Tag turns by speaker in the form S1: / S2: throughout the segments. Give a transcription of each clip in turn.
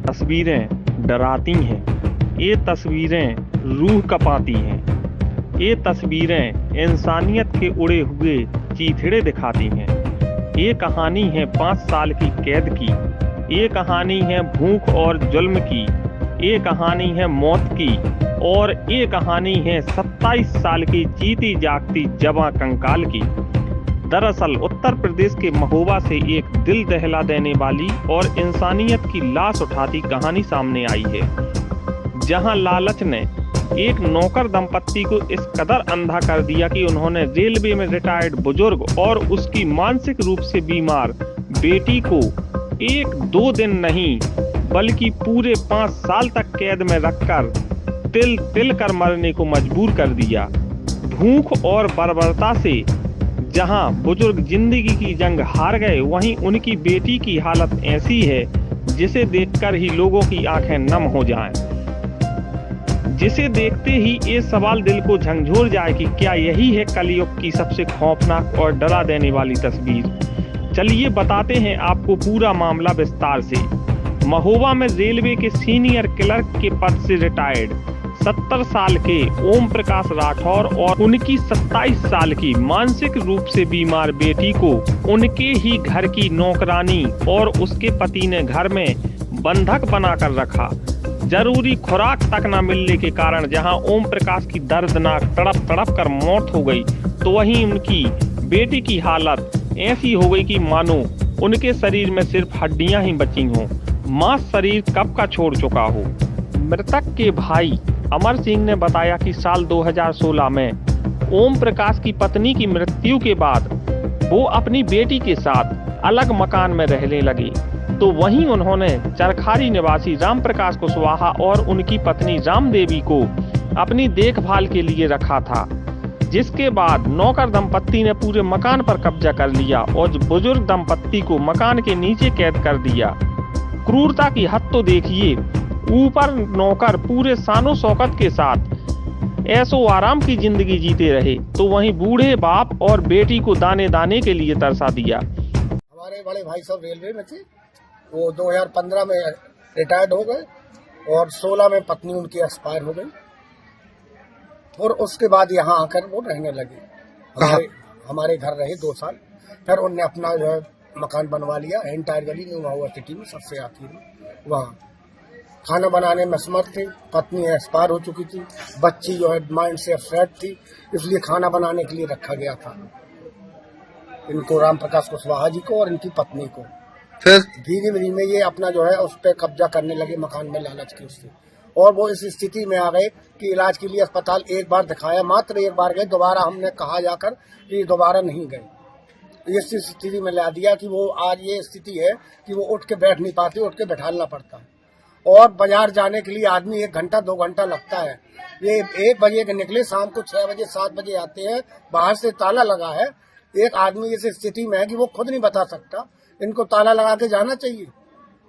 S1: तस्वीरें डराती हैं, ये तस्वीरें रूह कँपाती हैं, ये तस्वीरें इंसानियत के उड़े हुए चीथड़े दिखाती हैं। ये कहानी है 5 साल की कैद की, ये कहानी है भूख और जुल्म की, ये कहानी है मौत की और ये कहानी है 27 साल की जीती जागती जवां कंकाल की। दरअसल उत्तर प्रदेश के महोबा से एक दिल दहला देने वाली और इंसानियत की लाश उठाती कहानी सामने आई है, जहां लालच ने एक नौकर दंपत्ति को इस कदर अंधा कर दिया कि उन्होंने रेलवे में रिटायर्ड बुजुर्ग और उसकी मानसिक रूप से बीमार बेटी को 1-2 दिन नहीं बल्कि पूरे 5 साल तक कैद में रखकर तिल तिल कर मरने को मजबूर कर दिया। भूख और बर्बरता से जहां बुजुर्ग जिंदगी की जंग हार गए, वहीं उनकी बेटी की हालत ऐसी है जिसे देखकर ही लोगों की आंखें नम हो जाएं। जिसे देखते ही ये सवाल दिल को झंझोर जाए कि क्या यही है कलयुग की सबसे खौफनाक और डरा देने वाली तस्वीर। चलिए बताते हैं आपको पूरा मामला विस्तार से। महोबा में रेलवे के सीनियर क्लर्क के पद से रिटायर्ड 70 साल के ओम प्रकाश राठौर और उनकी 27 साल की मानसिक रूप से बीमार बेटी को उनके ही घर की नौकरानी और उसके पति ने घर में बंधक बनाकर रखा। जरूरी खुराक तक न मिलने के कारण जहां ओम प्रकाश की दर्दनाक तड़प कर मौत हो गई, तो वहीं उनकी बेटी की हालत ऐसी हो गई कि मानो उनके शरीर में सिर्फ हड्डियां ही बची हों, मांस शरीर कब का छोड़ चुका हो। मृतक के भाई अमर सिंह ने बताया कि साल 2016 में ओम प्रकाश की पत्नी की मृत्यु के बाद वो अपनी बेटी के साथ अलग मकान में रहने लगे, तो वहीं उन्होंने चरखारी निवासी राम प्रकाश कुशवाहा और उनकी पत्नी राम देवी को अपनी देखभाल के लिए रखा था। जिसके बाद नौकर दंपत्ति ने पूरे मकान पर कब्जा कर लिया और बुजुर्ग दंपत्ति को मकान के नीचे कैद कर दिया। क्रूरता की हद तो देखिए, ऊपर नौकर पूरे शानो शौकत के साथ ऐशो आराम की जिंदगी जीते रहे, तो वहीं बूढ़े बाप और बेटी को दाने दाने के लिए तरसा दिया।
S2: हमारे बड़े भाई सब रेलवे में थे, वो 2015 में रिटायर्ड हो गए और 16 में पत्नी उनकी एक्सपायर हो गई और उसके बाद यहाँ आकर वो रहने लगे। हमारे घर रहे 2 साल, फिर उनने अपना जो है मकान बनवा लिया एंटायर गली में, वहाँ सिटी में सबसे आखिर में। वहाँ खाना बनाने में समर्थ थे, पत्नी एक्सपायर हो चुकी थी, बच्ची जो है माइंड से अपसेट थी, इसलिए खाना बनाने के लिए रखा गया था इनको, राम प्रकाश कुशवाहा जी को और इनकी पत्नी को। फिर धीरे धीरे ये अपना जो है उस पर कब्जा करने लगे मकान में लालच की उससे, और वो इस स्थिति में आ गए कि इलाज के लिए अस्पताल एक बार दिखाया, मात्र एक बार गए, दोबारा हमने कहा जाकर कि दोबारा नहीं गए। इस स्थिति में ला दिया कि वो आज ये स्थिति है कि वो उठ के बैठ नहीं पाते, उठ के बैठालना पड़ता है, और बाजार जाने के लिए आदमी 1 घंटा 2 घंटा लगता है। ये 1 बजे के निकले, शाम को 6 बजे 7 बजे आते हैं, बाहर से ताला लगा है। एक आदमी इस स्थिति में है कि वो खुद नहीं बता सकता, इनको ताला लगा के जाना चाहिए,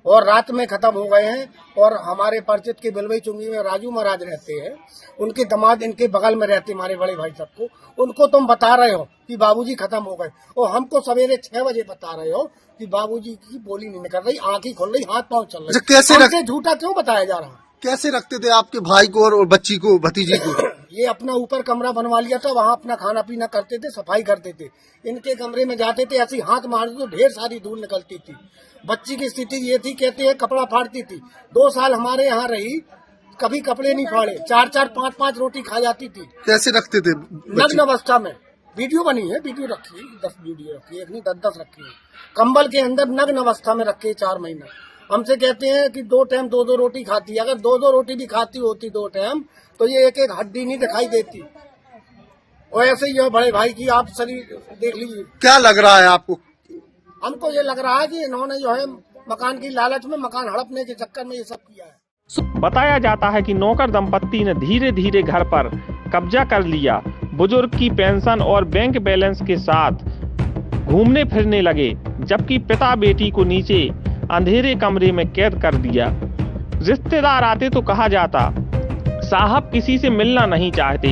S2: और रात में खत्म हो गए हैं। और हमारे परिचित के बिलवई चुंगी में राजू महाराज रहते हैं, उनके दामाद इनके बगल में रहते हमारे बड़े भाई सबको, उनको तुम बता रहे हो कि बाबूजी खत्म हो गए, और हमको सवेरे 6 बजे बता रहे हो कि बाबूजी की बोली नहीं निकल रही, आंखें खुल रही, हाथ पांव चल रहे। कैसे झूठा क्यों बताया जा रहा?
S3: कैसे रखते थे आपके भाई को और बच्ची को, भतीजी को?
S2: ये अपना ऊपर कमरा बनवा लिया था, वहाँ अपना खाना पीना करते थे, सफाई करते थे। इनके कमरे में जाते थे, ऐसी हाथ मारते तो ढेर सारी धूल निकलती थी। बच्ची की स्थिति ये थी, कहते हैं कपड़ा फाड़ती थी। 2 साल हमारे यहाँ रही, कभी कपड़े नहीं फाड़े, 4-4 5-5 रोटी खा जाती थी।
S3: कैसे रखते थे?
S2: नग्न अवस्था में। वीडियो बनी है, वीडियो रखी है, 10 वीडियो रखी है, एक नहीं 10 रखी है। कंबल के अंदर नग्न अवस्था में रखे 4 महीना। हमसे कहते हैं कि 2 टाइम 2-2 रोटी खाती है। अगर 2-2 रोटी भी खाती होती 2 टाइम, तो ये एक हड्डी नहीं दिखाई देती। और ऐसे ही बड़े भाई की आप शरीर देख लीजिए।
S3: क्या लग रहा है आपको?
S2: हमको ये लग रहा है कि इन्होंने जो है मकान की लालच में, मकान हड़पने के चक्कर में ये सब किया है।
S1: बताया जाता है कि नौकर दंपत्ति ने धीरे धीरे घर पर कब्जा कर लिया। बुजुर्ग की पेंशन और बैंक बैलेंस के साथ घूमने फिरने लगे, जबकि पिता बेटी को नीचे अंधेरे कमरे में कैद कर दिया। रिश्तेदार आते तो कहा जाता साहब किसी से मिलना नहीं चाहते,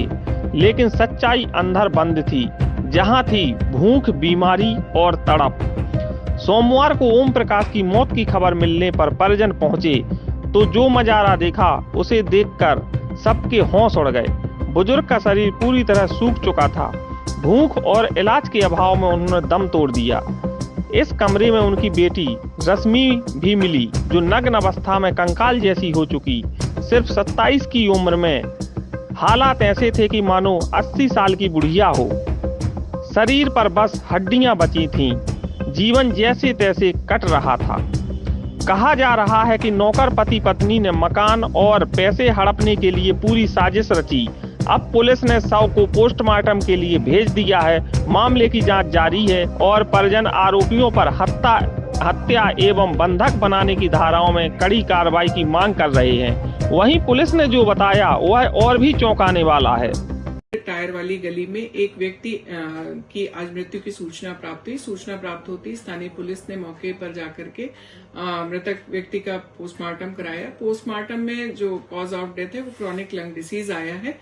S1: लेकिन सच्चाई अंदर बंद थी, जहां थी भूख, बीमारी और तड़प। सोमवार को ओम प्रकाश की मौत की खबर मिलने पर परिजन पहुंचे, तो जो नजारा देखा उसे देखकर सबके होश उड़ गए। बुजुर्ग का शरीर पूरी तरह सूख चुका था। भूख और इलाज के अभाव में उन्होंने दम तोड़ दिया। इस कमरे में उनकी बेटी रश्मि भी मिली, जो नग्न अवस्था में कंकाल जैसी हो चुकी। सिर्फ 27 की उम्र में हालात ऐसे थे कि मानो 80 साल की बुढ़िया हो। शरीर पर बस हड्डियां बची थीं। जीवन जैसे तैसे कट रहा था। कहा जा रहा है कि नौकर पति पत्नी ने मकान और पैसे हड़पने के लिए पूरी साजिश रची। अब पुलिस ने शव को पोस्टमार्टम के लिए भेज दिया है। मामले की जांच जारी है और परिजन आरोपियों पर हत्या एवं बंधक बनाने की धाराओं में कड़ी कार्रवाई की मांग कर रहे हैं। वहीं पुलिस ने जो बताया वह और भी चौंकाने वाला है।
S4: टायर वाली गली में एक व्यक्ति की आज मृत्यु की सूचना प्राप्त हुई। सूचना प्राप्त होती स्थानीय पुलिस ने मौके पर जाकर के मृतक व्यक्ति का पोस्टमार्टम कराया। पोस्टमार्टम में जो कॉज ऑफ डेथ है वो क्रॉनिक लंग डिसीज आया है।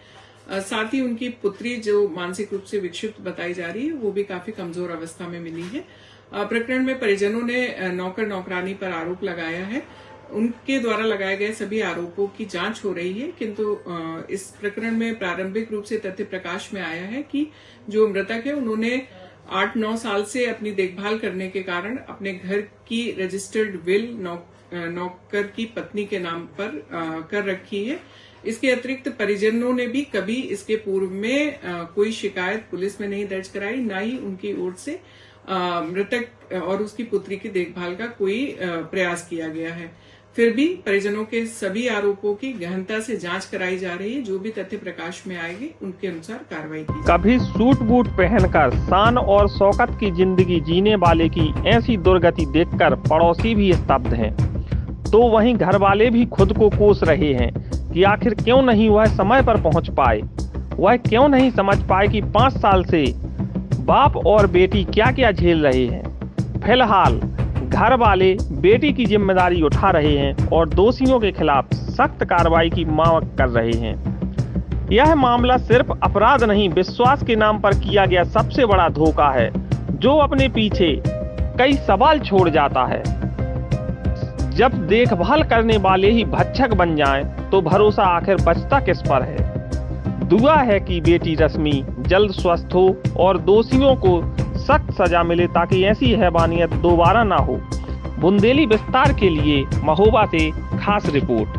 S4: साथ ही उनकी पुत्री जो मानसिक रूप से विक्षिप्त बताई जा रही है वो भी काफी कमजोर अवस्था में मिली है। प्रकरण में परिजनों ने नौकर नौकरानी पर आरोप लगाया है। उनके द्वारा लगाए गए सभी आरोपों की जांच हो रही है, किंतु इस प्रकरण में प्रारंभिक रूप से तथ्य प्रकाश में आया है कि जो मृतक है उन्होंने 8-9 साल से अपनी देखभाल करने के कारण अपने घर की रजिस्टर्ड विल नौकर की पत्नी के नाम पर कर रखी है। इसके अतिरिक्त परिजनों ने भी कभी इसके पूर्व में कोई शिकायत पुलिस में नहीं दर्ज कराई, ना ही उनकी ओर से मृतक और उसकी पुत्री की देखभाल का कोई प्रयास किया गया है। फिर भी परिजनों के सभी आरोपों की गहनता से जांच कराई जा रही है। जो भी तथ्य प्रकाश में आएंगे उनके अनुसार कार्रवाई की।
S1: कभी सूट बूट पहनकर शान और शौकत की जिंदगी जीने वाले की ऐसी दुर्गति देखकर पड़ोसी भी स्तब्ध हैं, तो वहीं घर वाले भी खुद को कोस रहे हैं कि आखिर क्यों नहीं वह समय पर पहुंच पाए। वह क्यों नहीं समझ पाए कि 5 साल से बाप और बेटी क्या क्या झेल रहे हैं। फिलहाल घर वाले बेटी की जिम्मेदारी उठा रहे हैं और दोषियों के खिलाफ सख्त कार्रवाई की मांग कर रहे हैं। यह मामला सिर्फ अपराध नहीं, विश्वास के नाम पर किया गया सबसे बड़ा धोखा है, जो अपने पीछे कई सवाल छोड़ जाता है। जब देखभाल करने वाले ही भक्षक बन जाएं, तो भरोसा आखिर बचता किस पर है। दुआ है कि बेटी रश्मि जल्द स्वस्थ हो और दोषियों को सख्त सजा मिले, ताकि ऐसी हैवानियत दोबारा ना हो। बुंदेली विस्तार के लिए महोबा से खास रिपोर्ट।